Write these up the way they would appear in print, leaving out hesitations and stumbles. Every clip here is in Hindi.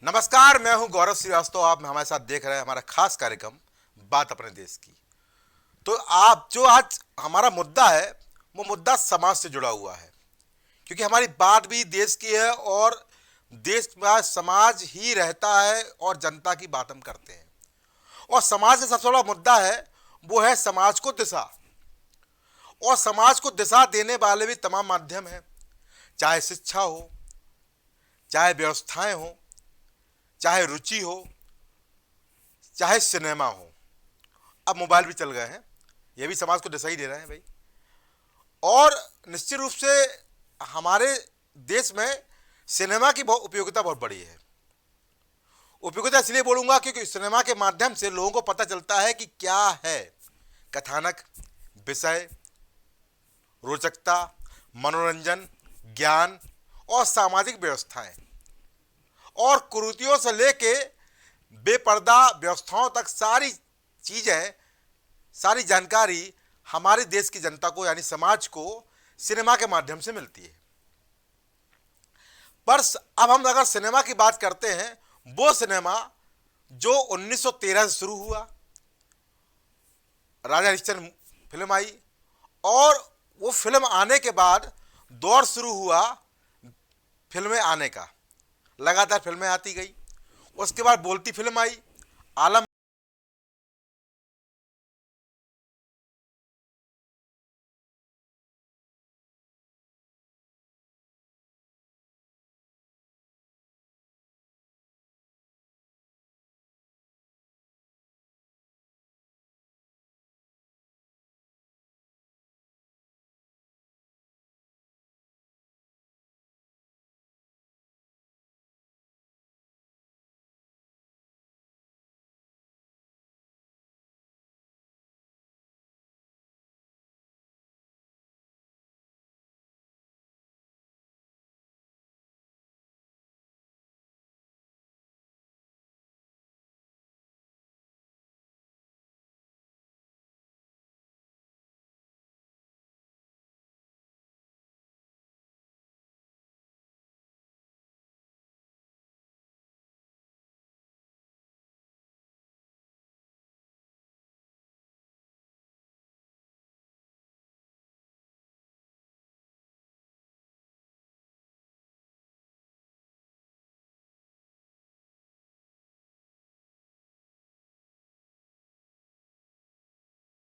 नमस्कार, मैं हूं गौरव श्रीवास्तव। आप हमारे साथ देख रहे हैं हमारा खास कार्यक्रम बात अपने देश की। तो आप जो आज हमारा मुद्दा है वो मुद्दा समाज से जुड़ा हुआ है, क्योंकि हमारी बात भी देश की है और देश में समाज ही रहता है और जनता की बात हम करते हैं। और समाज का सबसे बड़ा मुद्दा है वो है समाज को दिशा। और समाज को दिशा देने वाले भी तमाम माध्यम हैं, चाहे शिक्षा हो, चाहे व्यवस्थाएं हो, चाहे रुचि हो, चाहे सिनेमा हो। अब मोबाइल भी चल गए हैं, ये भी समाज को दिशा ही दे रहे हैं भाई। और निश्चित रूप से हमारे देश में सिनेमा की बहुत उपयोगिता बहुत बड़ी है। उपयोगिता इसलिए बोलूंगा क्योंकि सिनेमा के माध्यम से लोगों को पता चलता है कि क्या है कथानक, विषय, रोचकता, मनोरंजन, ज्ञान और सामाजिक व्यवस्थाएं, और कुरीतियों से लेके बेपर्दा व्यवस्थाओं तक सारी चीजें, सारी जानकारी हमारे देश की जनता को यानी समाज को सिनेमा के माध्यम से मिलती है। पर अब हम अगर सिनेमा की बात करते हैं, वो सिनेमा जो 1913 से शुरू हुआ, राजा हरिश्चंद्र फिल्म आई, और वो फिल्म आने के बाद दौर शुरू हुआ फिल्में आने का। लगातार फिल्में आती गई। उसके बाद बोलती फिल्म आई, आलम।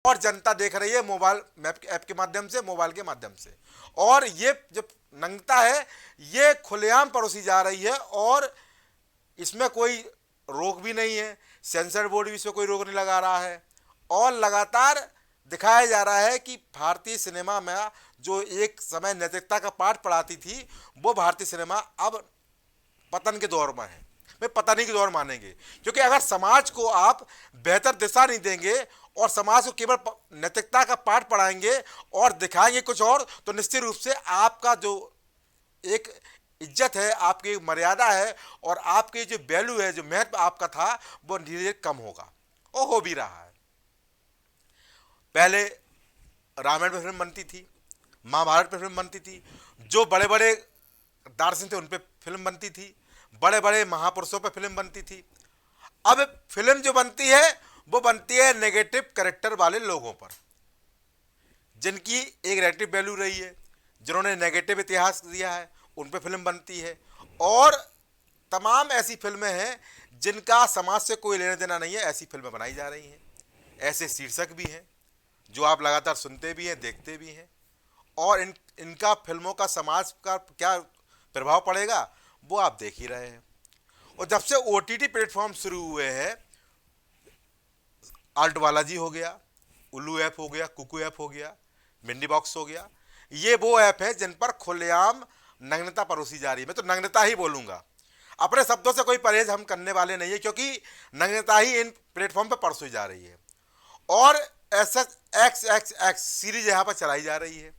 और जनता देख रही है मोबाइल मैप ऐप के माध्यम से, मोबाइल के माध्यम से। और ये जो नंगता है ये खुलेआम परोसी जा रही है, और इसमें कोई रोक भी नहीं है। सेंसर बोर्ड भी इसमें कोई रोक नहीं लगा रहा है। और लगातार दिखाया जा रहा है कि भारतीय सिनेमा में जो एक समय नैतिकता का पाठ पढ़ाती थी, वो भारतीय सिनेमा अब पतन के दौर में है। वे पतन के दौर मानेंगे, क्योंकि अगर समाज को आप बेहतर दिशा नहीं देंगे और समाज को केवल नैतिकता का पाठ पढ़ाएंगे और दिखाएंगे कुछ और, तो निश्चित रूप से आपका जो एक इज्जत है, आपकी मर्यादा है, और आपके जो वैल्यू है, जो महत्व आपका था, वो धीरे धीरे कम होगा और हो भी रहा है। पहले रामायण पे फिल्म बनती थी, महाभारत पे फिल्म बनती थी, जो बड़े बड़े दार्शनिक थे उन पे फिल्म बनती थी, बड़े बड़े महापुरुषों पे फिल्म बनती थी। अब फिल्म जो बनती है वो बनती है नेगेटिव कैरेक्टर वाले लोगों पर, जिनकी एक नेगेटिव वैल्यू रही है, जिन्होंने नेगेटिव इतिहास दिया है, उन पे फिल्म बनती है। और तमाम ऐसी फिल्में हैं जिनका समाज से कोई लेना देना नहीं है, ऐसी फिल्में बनाई जा रही हैं। ऐसे शीर्षक भी हैं जो आप लगातार सुनते भी हैं, देखते भी हैं। और इनका फिल्मों का समाज का क्या प्रभाव पड़ेगा वो आप देख ही रहे हैं। और जब से ओटीटी प्लेटफॉर्म शुरू हुए हैं, आल्ट बालाजी हो गया, उल्लू ऐप हो गया, कुकू ऐप हो गया, मिंडी बॉक्स हो गया, ये वो ऐप है जिन पर खुलेआम नग्नता परोसी जा रही है। मैं तो नग्नता ही बोलूंगा, अपने शब्दों से कोई परहेज हम करने वाले नहीं है, क्योंकि नग्नता ही इन प्लेटफॉर्म पर परोसी जा रही है। और S x x x series यहाँ पर चलाई जा रही है,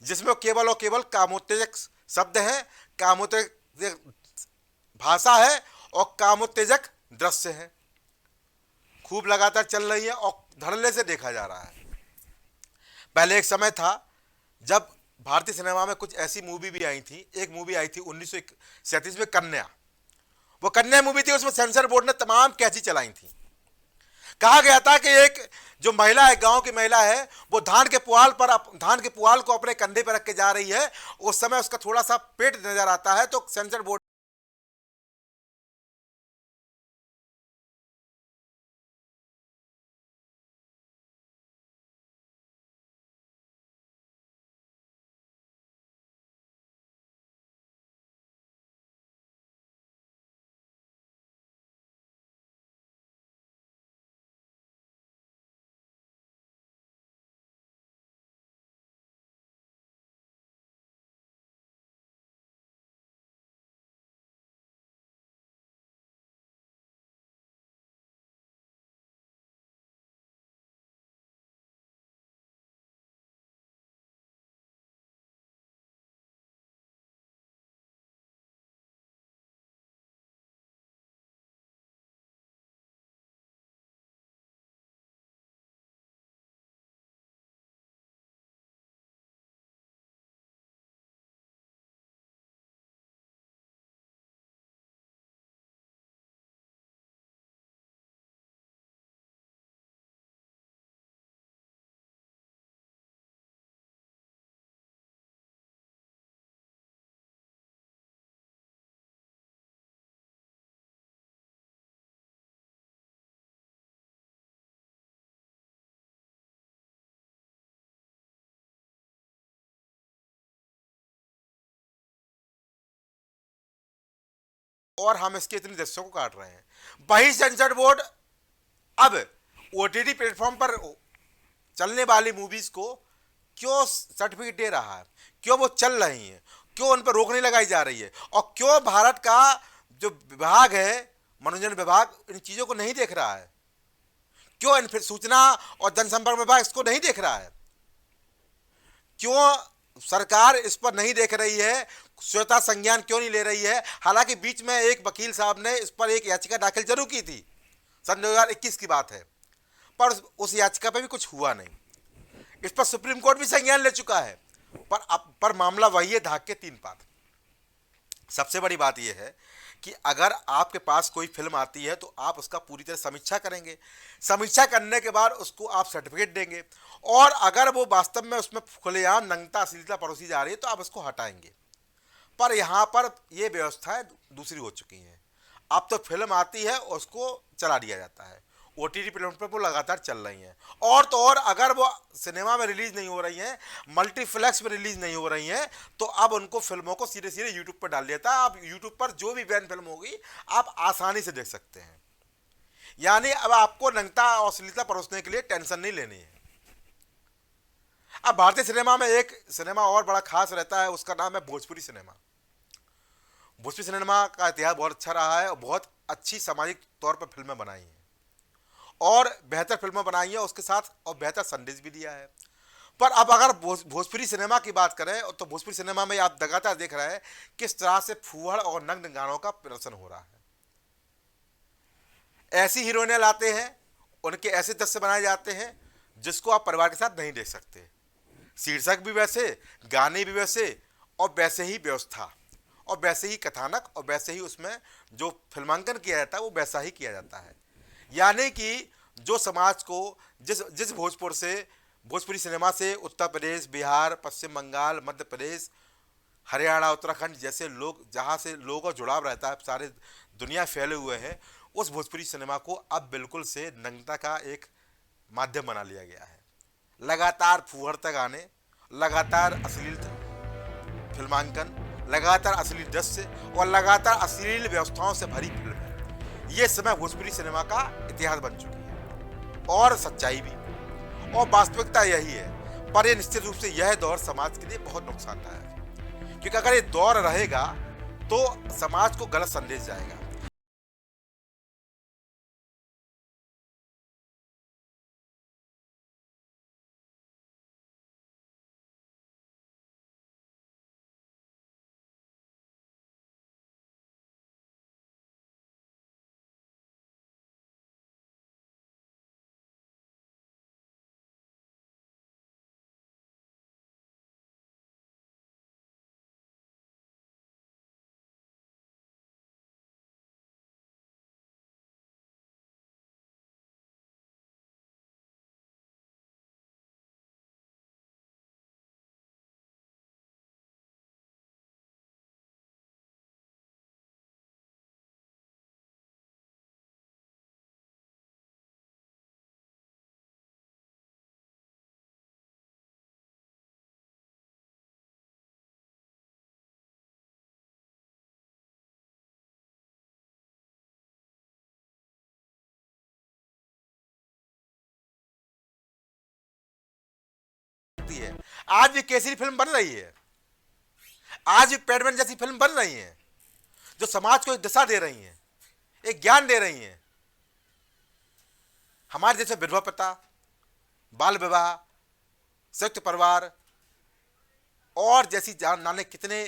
जिसमें केवल और केवल कामोत्तेजक शब्द हैं, कामोत्तेजक भाषा है और कामोत्तेजक दृश्य है। खूब लगातार चल रही है और धड़ल्ले से देखा जा रहा है। पहले एक समय था जब भारतीय सिनेमा में कुछ ऐसी मूवी भी आई थी। एक मूवी आई थी 1937 में, कन्या। वो कन्या मूवी थी, उसमें सेंसर बोर्ड ने तमाम कैची चलाई थी। कहा गया था कि एक जो महिला है, गांव की महिला है, वो धान के पुआल को अपने कंधे पर रख के जा रही है, उस समय उसका थोड़ा सा पेट नजर आता है, तो सेंसर बोर्ड और हम इसके इतने दृश्यों को काट रहे हैं। वही सेंसर बोर्ड अब ओटीटी प्लेटफॉर्म पर चलने वाली मूवीज को क्यों सर्टिफिकेट दे रहा है, क्यों वो चल रही हैं, क्यों उन पर रोक नहीं लगाई जा रही है, और क्यों भारत का जो विभाग है, मनोरंजन विभाग, इन चीजों को नहीं देख रहा है, क्यों इन सूचना और जनसंपर्क विभाग इसको नहीं देख रहा है, क्यों सरकार इस पर नहीं देख रही है, स्वतः संज्ञान क्यों नहीं ले रही है। हालांकि बीच में एक वकील साहब ने इस पर एक याचिका दाखिल जरूर की थी, सन 2021 की बात है, पर उस याचिका पर भी कुछ हुआ नहीं। इस पर सुप्रीम कोर्ट भी संज्ञान ले चुका है, पर मामला वही है, धाक के तीन पात। सबसे बड़ी बात यह है कि अगर आपके पास कोई फिल्म आती है तो आप उसका पूरी तरह समीक्षा करेंगे, समीक्षा करने के बाद उसको आप सर्टिफिकेट देंगे, और अगर वो वास्तव में उसमें खुलेआम नंगता अश्लीलता परोसी जा रही है तो आप उसको हटाएंगे। पर यहाँ पर ये व्यवस्थाएं दूसरी हो चुकी हैं। अब तो फिल्म आती है उसको चला दिया जाता है, ओटीटी प्लेटफॉर्म पर वो लगातार चल रही हैं, और तो और अगर वो सिनेमा में रिलीज नहीं हो रही हैं, मल्टीप्लेक्स में रिलीज नहीं हो रही हैं, तो अब उनको फिल्मों को सीधे सीधे यूट्यूब पर डाल देता है। आप यूट्यूब पर जो भी बैन फिल्म होगी आप आसानी से देख सकते हैं। यानी अब आपको नंगता और अश्लीलता परोसने के लिए टेंशन नहीं लेनी है। अब भारतीय सिनेमा में एक सिनेमा और बड़ा खास रहता है, उसका नाम है भोजपुरी सिनेमा। भोजपुरी सिनेमा का इतिहास बहुत अच्छा रहा है और बहुत अच्छी सामाजिक तौर पर फिल्में बनाई हैं, और बेहतर फिल्में बनाई है उसके साथ, और बेहतर संदेश भी दिया है। पर अब अगर भोजपुरी सिनेमा की बात करें तो भोजपुरी सिनेमा में आप लगातार देख रहे हैं किस तरह से फूहड़ और नग्न गानों का प्रदर्शन हो रहा है। ऐसी हीरोइनें लाते हैं, उनके ऐसे दृश्य बनाए जाते हैं जिसको आप परिवार के साथ नहीं देख सकते। शीर्षक भी वैसे, गाने भी वैसे, और वैसे ही व्यवस्था, और वैसे ही कथानक, और वैसे ही उसमें जो फिल्मांकन किया जाता है वो वैसा ही किया जाता है। यानी कि जो समाज को जिस जिस भोजपुरी सिनेमा से उत्तर प्रदेश, बिहार, पश्चिम बंगाल, मध्य प्रदेश, हरियाणा, उत्तराखंड जैसे लोग, जहाँ से लोगों का जुड़ाव रहता है, सारे दुनिया फैले हुए हैं, उस भोजपुरी सिनेमा को अब बिल्कुल से नग्नता का एक माध्यम बना लिया गया है। लगातार फूहड़ता गाने, लगातार अश्लील फिल्मांकन, लगातार अश्लील दृश्य, और लगातार अश्लील व्यवस्थाओं से भरी फिल्म है। ये समय भोजपुरी सिनेमा का इतिहास बन चुकी है, और सच्चाई भी, और वास्तविकता यही है। पर ये निश्चित रूप से यह दौर समाज के लिए बहुत नुकसानदायक है, क्योंकि अगर ये दौर रहेगा तो समाज को गलत संदेश जाएगा। सकती है। आज भी केसरी फिल्म बन रही है, आज भी पैडमैन जैसी फिल्म बन रही है, जो समाज को एक दिशा दे रही हैं, एक ज्ञान दे रही हैं। हमारे जैसे विधवा प्रथा, बाल विवाह, संयुक्त परिवार और जैसी जाने कितने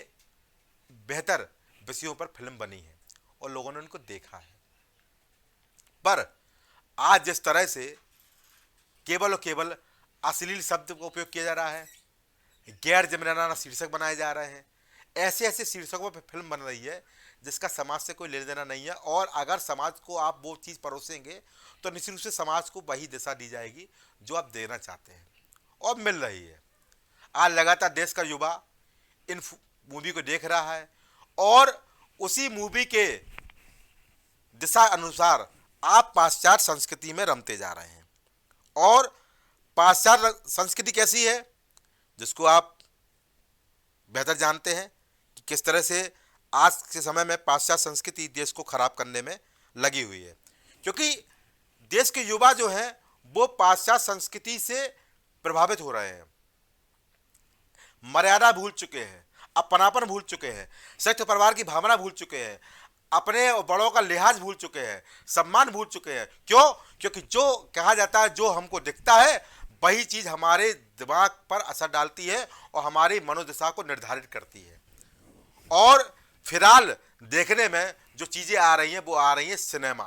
बेहतर विषयों पर फिल्म बनी है और लोगों ने उनको देखा है। पर आज जिस तरह से केवल और केवल अश्लील शब्द का उपयोग किया जा रहा है, गैर जिम्मेदाराना शीर्षक बनाए जा रहे हैं, ऐसे ऐसे शीर्षकों पर फिल्म बन रही है जिसका समाज से कोई लेना देना नहीं है। और अगर समाज को आप वो चीज़ परोसेंगे तो निश्चित रूप से समाज को वही दिशा दी जाएगी जो आप देना चाहते हैं और मिल रही है। आज लगातार देश का युवा इन मूवी को देख रहा है और उसी मूवी के दिशा अनुसार आप पाश्चात्य संस्कृति में रमते जा रहे हैं। और पाश्चात्य संस्कृति कैसी है, जिसको आप बेहतर जानते हैं कि किस तरह से आज के समय में पाश्चात्य संस्कृति देश को खराब करने में लगी हुई है। क्योंकि देश के युवा जो हैं वो पाश्चात्य संस्कृति से प्रभावित हो रहे हैं, मर्यादा भूल चुके हैं, अपनापन भूल चुके हैं, संयुक्त परिवार की भावना भूल चुके हैं, अपने बड़ों का लिहाज भूल चुके हैं, सम्मान भूल चुके हैं। क्यों? क्योंकि जो कहा जाता है, जो हमको दिखता है वही चीज़ हमारे दिमाग पर असर डालती है और हमारी मनोदशा को निर्धारित करती है। और फिलहाल देखने में जो चीज़ें आ रही हैं वो आ रही हैं सिनेमा।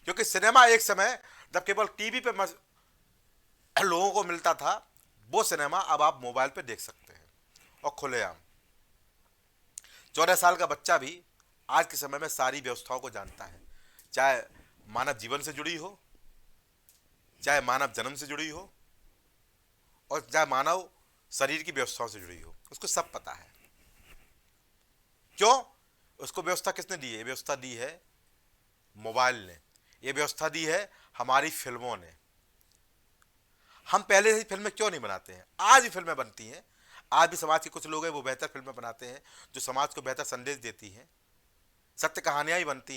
क्योंकि सिनेमा एक समय जब केवल टीवी पे लोगों को मिलता था, वो सिनेमा अब आप मोबाइल पे देख सकते हैं और खुलेआम। 14 साल का बच्चा भी आज के समय में सारी व्यवस्थाओं को जानता है, चाहे मानव जीवन से जुड़ी हो, चाहे मानव जन्म से जुड़ी हो और चाहे मानव शरीर की व्यवस्थाओं से जुड़ी हो, उसको सब पता है। क्यों? उसको व्यवस्था किसने दी है? व्यवस्था दी है मोबाइल ने, ये व्यवस्था दी है हमारी फिल्मों ने। हम पहले से फिल्में क्यों नहीं बनाते हैं? आज भी फिल्में बनती हैं, आज भी समाज के कुछ लोग हैं वो बेहतर फिल्में बनाते हैं जो समाज को बेहतर संदेश देती हैं, सत्य कहानियां ही बनती हैं।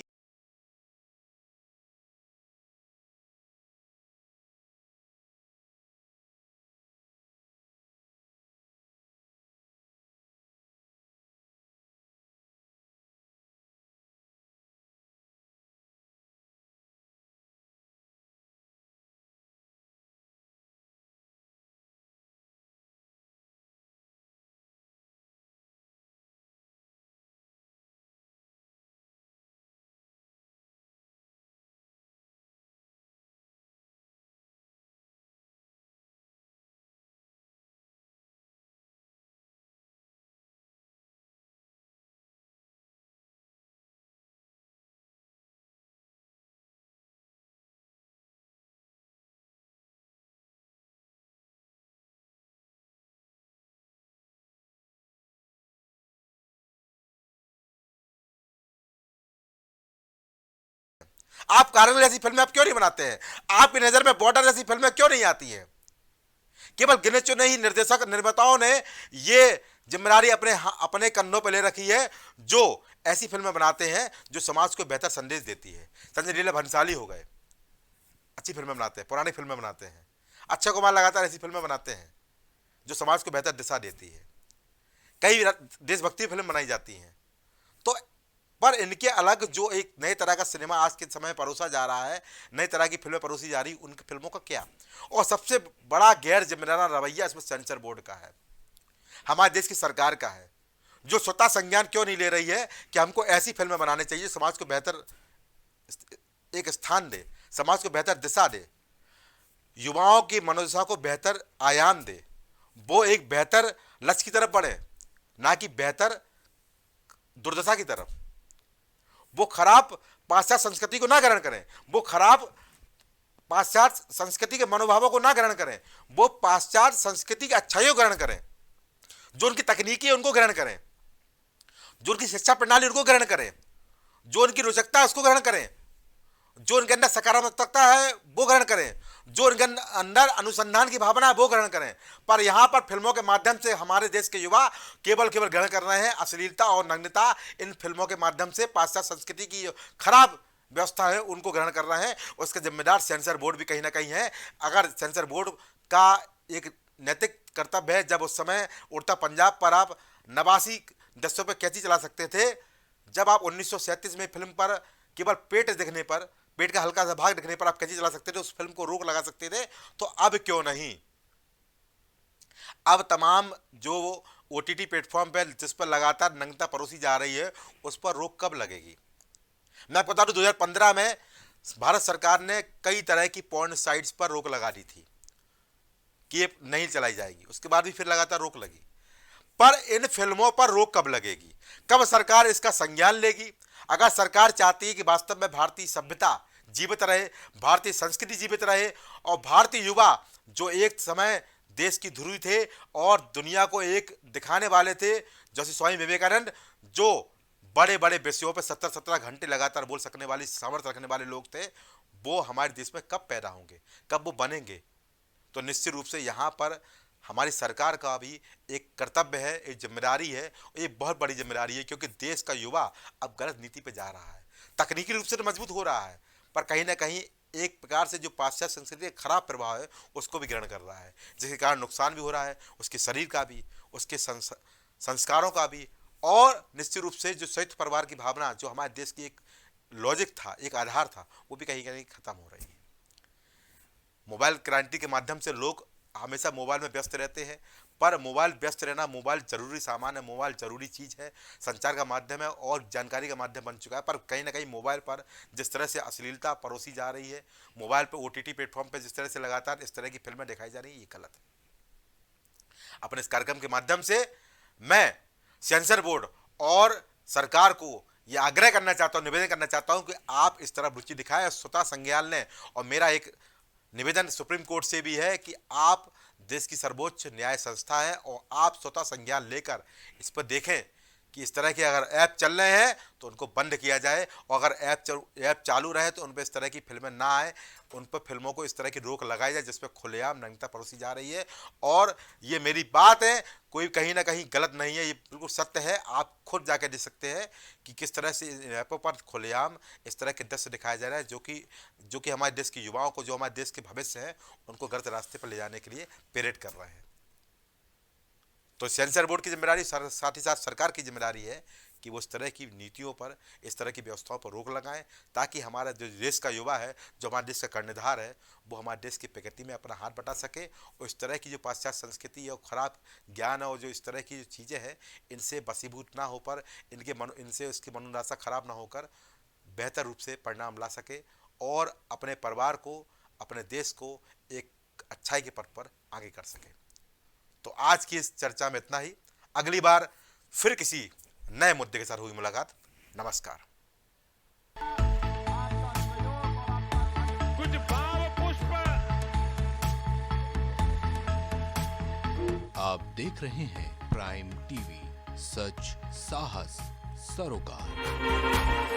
आप कारगिल जैसी फिल्में आप क्यों नहीं बनाते हैं? आपकी नजर में बॉर्डर जैसी फिल्में क्यों नहीं आती हैं? केवल गिने चुने ही निर्देशक निर्माताओं ने ये जिम्मेदारी अपने कंधों पर ले रखी है, जो ऐसी फिल्में बनाते हैं जो समाज को बेहतर संदेश देती है। संजय लीला भंसाली हो गए, अच्छी फिल्में बनाते हैं, पुरानी फिल्में बनाते हैं। अक्षय कुमार लगातार ऐसी फिल्में बनाते हैं जो समाज को बेहतर दिशा देती है। कई देशभक्ति फिल्म बनाई जाती हैं। तो पर इनके अलग जो एक नए तरह का सिनेमा आज के समय परोसा जा रहा है, नई तरह की फिल्में परोसी जा रही, उनकी फिल्मों का क्या? और सबसे बड़ा गैर जिम्मेदाराना रवैया इसमें सेंसर बोर्ड का है, हमारे देश की सरकार का है, जो स्वतः संज्ञान क्यों नहीं ले रही है कि हमको ऐसी फिल्में बनानी चाहिए समाज को बेहतर एक स्थान दे, समाज को बेहतर दिशा दे, युवाओं की मनोदशा को बेहतर आयाम दे, वो एक बेहतर लक्ष्य की तरफ बढ़े, ना कि बेहतर दुर्दशा की तरफ। वो खराब पाश्चात्य संस्कृति को ना ग्रहण करें, वो खराब पाश्चात्य संस्कृति के मनोभावों को ना ग्रहण करें, वो पाश्चात्य संस्कृति की अच्छाइयों ग्रहण करें, जो उनकी तकनीकी है उनको ग्रहण करें, जो उनकी शिक्षा प्रणाली उनको ग्रहण करें, जो उनकी रोचकता है उसको ग्रहण करें, जो उनके अंदर सकारात्मकता है वो ग्रहण करें, जो उनके अंदर अनुसंधान की भावना है वो ग्रहण करें। पर यहाँ पर फिल्मों के माध्यम से हमारे देश के युवा केवल ग्रहण कर रहे हैं अश्लीलता और नग्नता। इन फिल्मों के माध्यम से पाश्चात्य संस्कृति की खराब व्यवस्था है उनको ग्रहण कर रहे हैं। उसके जिम्मेदार सेंसर बोर्ड भी कहीं ना कहीं है। अगर सेंसर बोर्ड का एक नैतिक कर्तव्य है। जब उस समय उड़ता पंजाब पर आप 89 दशों पे कैची चला सकते थे, जब आप 1937 में फिल्म पर केवल पेट दिखने पर, पेट का हल्का सा भाग दिखने पर आप कैची चला सकते थे, उस फिल्म को रोक लगा सकते थे, तो अब क्यों नहीं? अब तमाम जो OTT प्लेटफॉर्म पे जिस पर लगातार नंगता परोसी जा रही है, उस पर रोक कब लगेगी? मैं आपको बता दूं 2015 में भारत सरकार ने कई तरह की पॉर्न साइट्स पर रोक लगा दी थी कि ये नहीं चलाई जाएगी। उसके बाद भी फिर लगातार रोक लगी। पर इन फिल्मों पर रोक कब लगेगी? कब सरकार इसका संज्ञान लेगी? अगर सरकार चाहती है कि वास्तव में भारतीय सभ्यता जीवित रहे, भारतीय संस्कृति जीवित रहे और भारतीय युवा जो एक समय देश की ध्रुवी थे और दुनिया को एक दिखाने वाले थे, जैसे स्वामी विवेकानंद, जो बड़े बड़े विषयों पर 17-17 घंटे लगातार बोल सकने वाली सामर्थ्य रखने वाले लोग थे, वो हमारे देश में कब पैदा होंगे, कब वो बनेंगे? तो निश्चित रूप से यहाँ पर हमारी सरकार का भी एक कर्तव्य है, एक जिम्मेदारी है, ये बहुत बड़ी जिम्मेदारी है, क्योंकि देश का युवा अब गलत नीति पे जा रहा है। तकनीकी रूप से तो मजबूत हो रहा है, पर कहीं ना कहीं एक प्रकार से जो पाश्चात्य संस्कृति का खराब प्रभाव है उसको भी ग्रहण कर रहा है, जिसके कारण नुकसान भी हो रहा है, उसके शरीर का भी, उसके संस्कारों का भी, और निश्चित रूप से जो संयुक्त परिवार की भावना जो हमारे देश की एक लॉजिक था, एक आधार था, वो भी कहीं ना कहीं खत्म हो रही है। मोबाइल क्रांति के माध्यम से लोग हमेशा मोबाइल में व्यस्त रहते हैं, पर मोबाइल व्यस्त रहना, मोबाइल जरूरी सामान है, मोबाइल जरूरी चीज़ है, संचार का माध्यम है और जानकारी का माध्यम बन चुका है। पर कहीं ना कहीं मोबाइल पर जिस तरह से अश्लीलता परोसी जा रही है, मोबाइल पर OTT प्लेटफॉर्म पर जिस तरह से लगातार इस तरह की फिल्में दिखाई जा रही है, ये गलत है। अपने इस कार्यक्रम के माध्यम से मैं सेंसर बोर्ड और सरकार को यह आग्रह करना चाहता हूँ, निवेदन करना चाहता हूँ कि आप इस तरह रुचि दिखाएं, स्वतः संज्ञान लें। और मेरा एक निवेदन सुप्रीम कोर्ट से भी है कि आप देश की सर्वोच्च न्याय संस्था है और आप स्वतः संज्ञान लेकर इस पर देखें कि इस तरह के अगर ऐप चल रहे हैं तो उनको बंद किया जाए, और अगर ऐप चालू रहे तो उन पर इस तरह की फिल्में ना आए, उन पर फिल्मों को इस तरह की रोक लगाई जाए जिसमें खुलेआम नंगता परोसी जा रही है। और ये मेरी बात है, कोई कहीं ना कहीं गलत नहीं है, ये बिल्कुल सत्य है। आप खुद जाकर देख सकते हैं कि किस तरह से ऐपों पर खुलेआम इस तरह के दृश्य दिखाया जा रहा है, जो कि हमारे देश के युवाओं को, जो हमारे देश के भविष्य हैं, उनको गलत रास्ते पर ले जाने के लिए प्रेरित कर रहे हैं। तो सेंसर बोर्ड की जिम्मेदारी, साथ ही साथ सरकार की जिम्मेदारी है कि वो इस तरह की नीतियों पर, इस तरह की व्यवस्थाओं पर रोक लगाएं, ताकि हमारा जो देश का युवा है, जो हमारे देश का कर्णधार है, वो हमारे देश की प्रगति में अपना हाथ बटा सके और इस तरह की जो पाश्चात्य संस्कृति और खराब ज्ञान और जो इस तरह की जो चीज़ें हैं, इनसे बसीभूत ना होकर, इनसे उसकी मनोदशा खराब ना होकर बेहतर रूप से परिणाम ला सके और अपने परिवार को, अपने देश को एक अच्छाई के पथ पर आगे कर सके। तो आज की इस चर्चा में इतना ही। अगली बार फिर किसी नए मुद्दे के साथ होगी मुलाकात। नमस्कार। कुछ भाव पुष्प। आप देख रहे हैं प्राइम टीवी, सच साहस सरोकार।